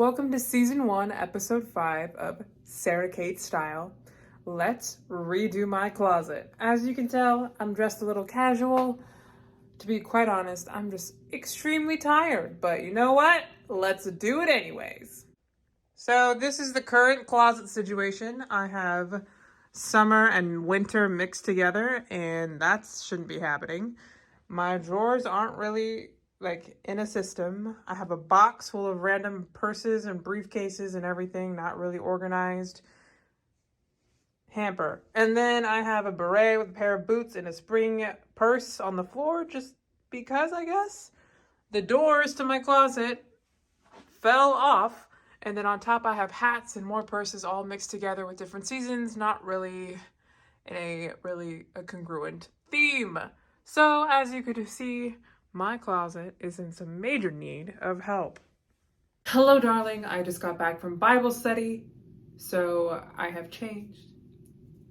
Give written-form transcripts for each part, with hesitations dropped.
Welcome to season 1, episode 5 of Sarah Kate Style. Let's redo my closet. As you can tell, I'm dressed a little casual. To be quite honest, I'm just extremely tired, but you know what? Let's do it anyways. So this is the current closet situation. I have summer and winter mixed together, and that shouldn't be happening. My drawers aren't really in a system. I have a box full of random purses and briefcases and everything, not really organized. Hamper. And then I have a beret with a pair of boots and a spring purse on the floor, just because, I guess. The doors to my closet fell off. And then on top I have hats and more purses all mixed together with different seasons, not really in a congruent theme. So as you could see, my closet is in some major need of help. Hello, darling. I just got back from Bible study, so I have changed.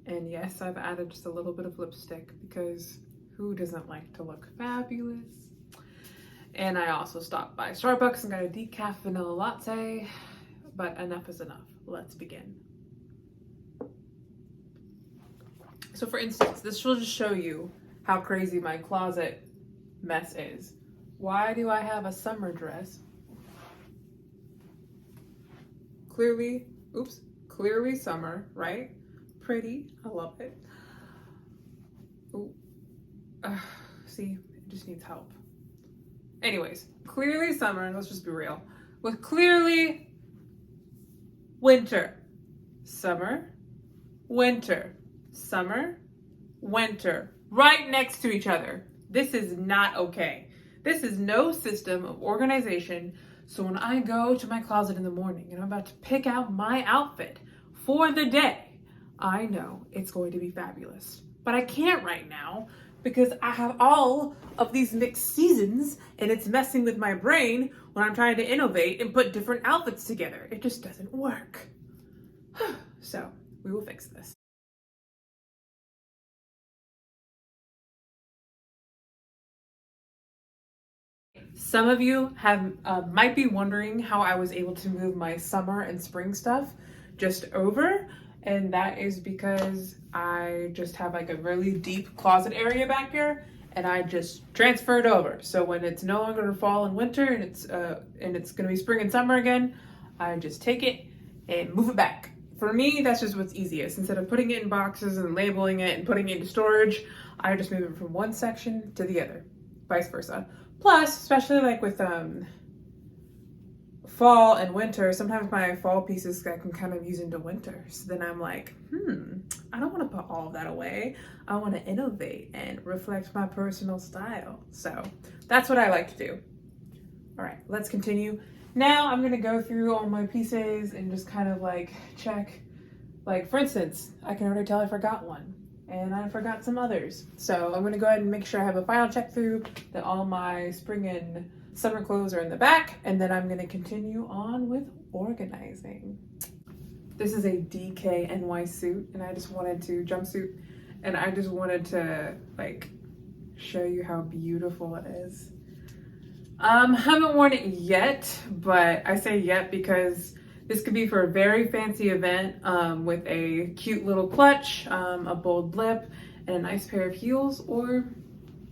And yes, I've added just a little bit of lipstick because who doesn't like to look fabulous? And I also stopped by Starbucks and got a decaf vanilla latte, but enough is enough. Let's begin. So for instance, this will just show you how crazy my closet mess is. Why do I have a summer dress? Clearly summer, right? Pretty, I love it. Ooh. See, it just needs help. Anyways, clearly summer, let's just be real. With clearly winter, summer, winter, summer, winter, right next to each other. This is not okay. This is no system of organization. So when I go to my closet in the morning and I'm about to pick out my outfit for the day, I know it's going to be fabulous. But I can't right now because I have all of these mixed seasons and it's messing with my brain when I'm trying to innovate and put different outfits together. It just doesn't work. So we will fix this. Some of you might be wondering how I was able to move my summer and spring stuff just over, and that is because I just have a really deep closet area back here, and I just transferred over. So when it's no longer fall and winter, and it's gonna be spring and summer again, I just take it and move it back. For me, that's just what's easiest. Instead of putting it in boxes and labeling it and putting it into storage, I just move it from one section to the other, vice versa. Plus, especially with fall and winter, sometimes my fall pieces I can kind of use into winter. So then I'm like, I don't want to put all of that away. I want to innovate and reflect my personal style. So that's what I like to do. All right, let's continue. Now I'm going to go through all my pieces and just kind of check. For instance, I can already tell I forgot one. And I forgot some others. So I'm gonna go ahead and make sure I have a final check through that all my spring and summer clothes are in the back, and then I'm gonna continue on with organizing. This is a DKNY suit, and I just wanted to, jumpsuit, and I just wanted to show you how beautiful it is. Haven't worn it yet, but I say yet because this could be for a very fancy event with a cute little clutch, a bold lip, and a nice pair of heels, or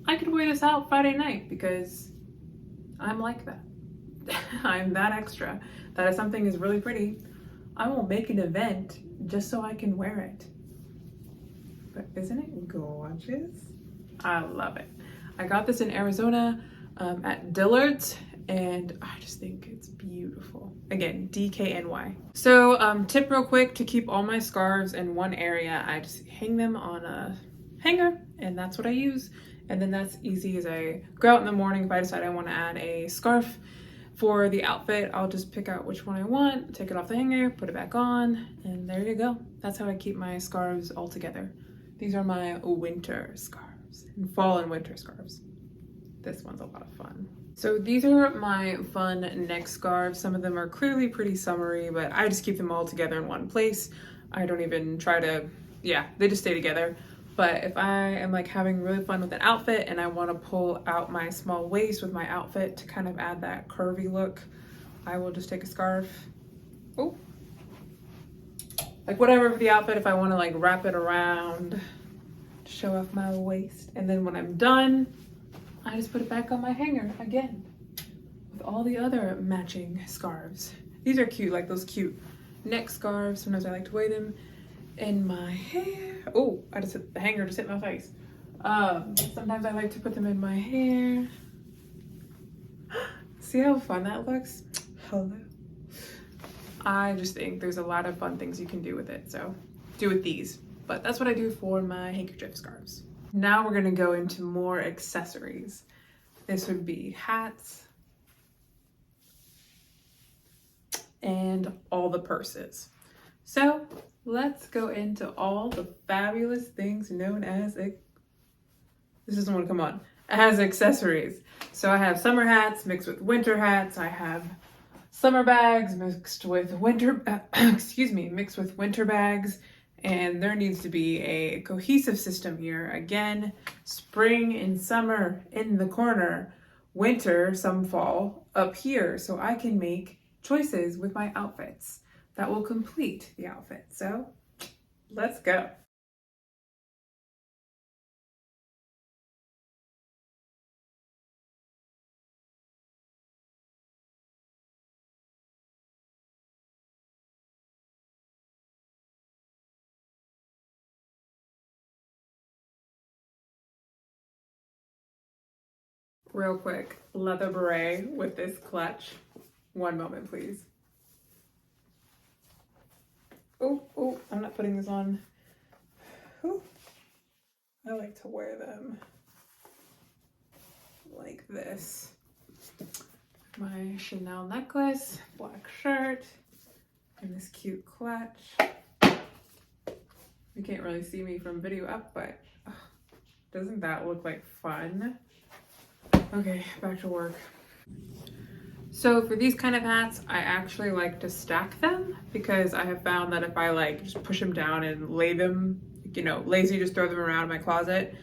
I could wear this out Friday night because I'm like that. I'm that extra. That if something is really pretty, I will make an event just so I can wear it. But isn't it gorgeous? I love it. I got this in Arizona at Dillard's, and I just think it's beautiful. Again, DKNY. So tip real quick to keep all my scarves in one area, I just hang them on a hanger, and that's what I use. And then that's easy as I go out in the morning. If I decide I want to add a scarf for the outfit, I'll just pick out which one I want, take it off the hanger, put it back on, and there you go. That's how I keep my scarves all together. These are my winter scarves, and fall and winter scarves. This one's a lot of fun. So these are my fun neck scarves. Some of them are clearly pretty summery, but I just keep them all together in one place. I don't even try to, they just stay together. But if I am having really fun with an outfit and I want to pull out my small waist with my outfit to kind of add that curvy look, I will just take a scarf Oh, like whatever for the outfit, if I want to like wrap it around to show off my waist. And then when I'm done, I just put it back on my hanger again with all the other matching scarves. These are cute, like those cute neck scarves. Sometimes I like to wear them in my hair. Oh, the hanger just hit my face. Sometimes I like to put them in my hair. See how fun that looks? Hello. I just think there's a lot of fun things you can do with it, so do with these. But that's what I do for my handkerchief scarves. Now we're gonna go into more accessories. This would be hats and all the purses. So let's go into all the fabulous things known as, this doesn't want to come on, as accessories. So I have summer hats mixed with winter hats. I have summer bags mixed with winter, mixed with winter bags. And there needs to be a cohesive system here. Again, spring and summer in the corner, winter, some fall up here. So I can make choices with my outfits that will complete the outfit. So let's go. Real quick, leather beret with this clutch. One moment, please. Oh, I'm not putting this on. Ooh. I like to wear them like this. My Chanel necklace, black shirt, and this cute clutch. You can't really see me from video up, but doesn't that look like fun? Okay, back to work. So for these kind of hats, I actually like to stack them because I have found that if I like just push them down and lay them, lazy just throw them around my closet,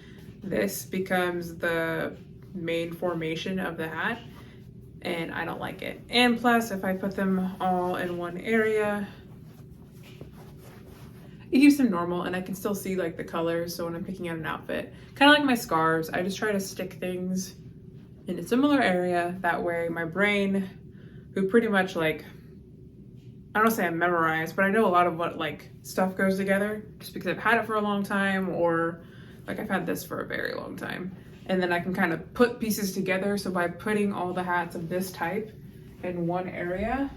this becomes the main formation of the hat and I don't like it. And plus, if I put them all in one area, it keeps them normal and I can still see like the colors. So when I'm picking out an outfit, kind of like my scarves, I just try to stick things in a similar area. That way my brain, who pretty much like, I don't say I memorized, but I know a lot of what like stuff goes together just because I've had it for a long time, or like I've had this for a very long time. And then I can kind of put pieces together. So by putting all the hats of this type in one area,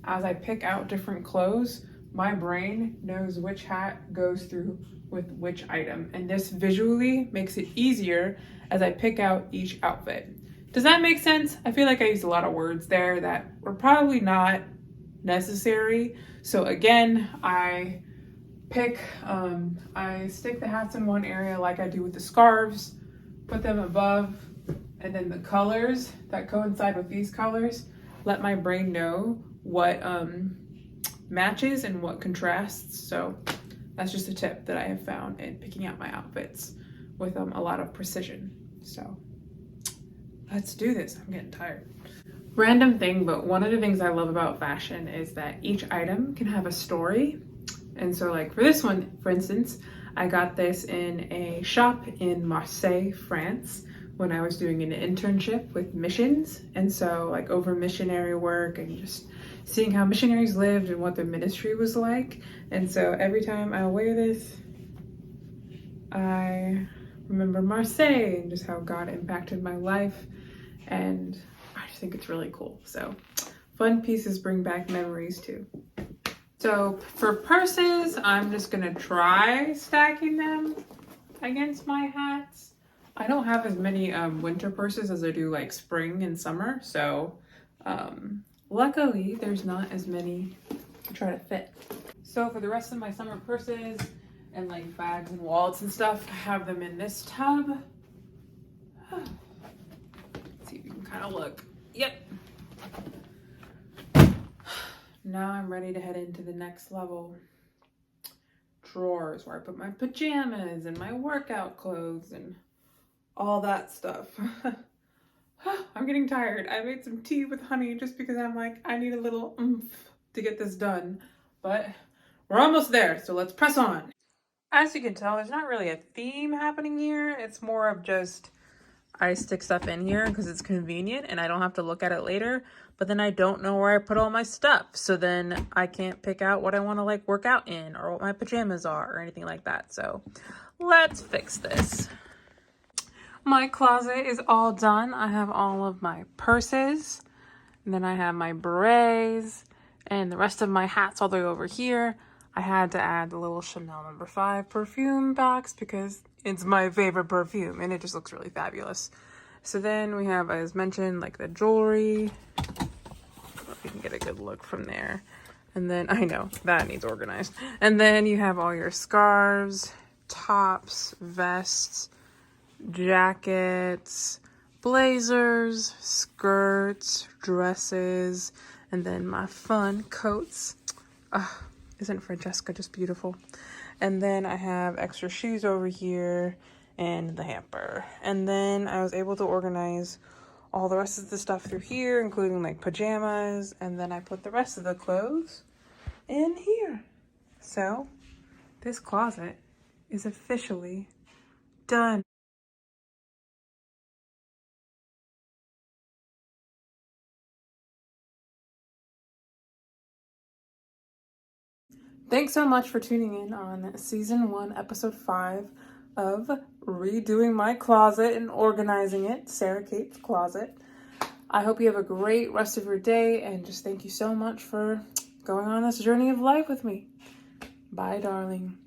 as I pick out different clothes, my brain knows which hat goes through with which item. And this visually makes it easier as I pick out each outfit. Does that make sense? I feel like I used a lot of words there that were probably not necessary. So again, I stick the hats in one area like I do with the scarves, put them above, and then the colors that coincide with these colors, let my brain know what matches and what contrasts. So that's just a tip that I have found in picking out my outfits with a lot of precision. So let's do this. I'm getting tired. Random thing, but one of the things I love about fashion is that each item can have a story. And so like for this one, for instance, I got this in a shop in Marseille, France, when I was doing an internship with missions. And so like over missionary work and just seeing how missionaries lived and what their ministry was like. And so every time I wear this, I remember Marseille and just how God impacted my life. And I just think it's really cool. So fun pieces bring back memories too. So for purses, I'm just gonna try stacking them against my hats. I don't have as many winter purses as I do like spring and summer. So luckily there's not as many to try to fit. So for the rest of my summer purses and like bags and wallets and stuff, I have them in this tub. Let's see if you can kind of look. Yep. Now I'm ready to head into the next level. Drawers where I put my pajamas and my workout clothes and all that stuff. I'm getting tired. I made some tea with honey just because I'm like, I need a little oomph to get this done, but we're almost there, so let's press on. As you can tell, there's not really a theme happening here. It's more of just I stick stuff in here because it's convenient and I don't have to look at it later, but then I don't know where I put all my stuff. So then I can't pick out what I want to like work out in or what my pajamas are or anything like that. So let's fix this. My closet is all done. I have all of my purses, and then I have my berets and the rest of my hats all the way over here. I had to add the little Chanel No. 5 perfume box because it's my favorite perfume and it just looks really fabulous. So then we have, as mentioned, like the jewelry. I don't know if you can get a good look from there. And then, I know, that needs organized. And then you have all your scarves, tops, vests, jackets, blazers, skirts, dresses, and then my fun coats. Isn't Francesca just beautiful? And then I have extra shoes over here and the hamper. And then I was able to organize all the rest of the stuff through here, including like pajamas. And then I put the rest of the clothes in here. So this closet is officially done. Thanks so much for tuning in on season 1, episode 5 of redoing my closet and organizing it, Sarah Kate's closet. I hope you have a great rest of your day and just thank you so much for going on this journey of life with me. Bye, darling.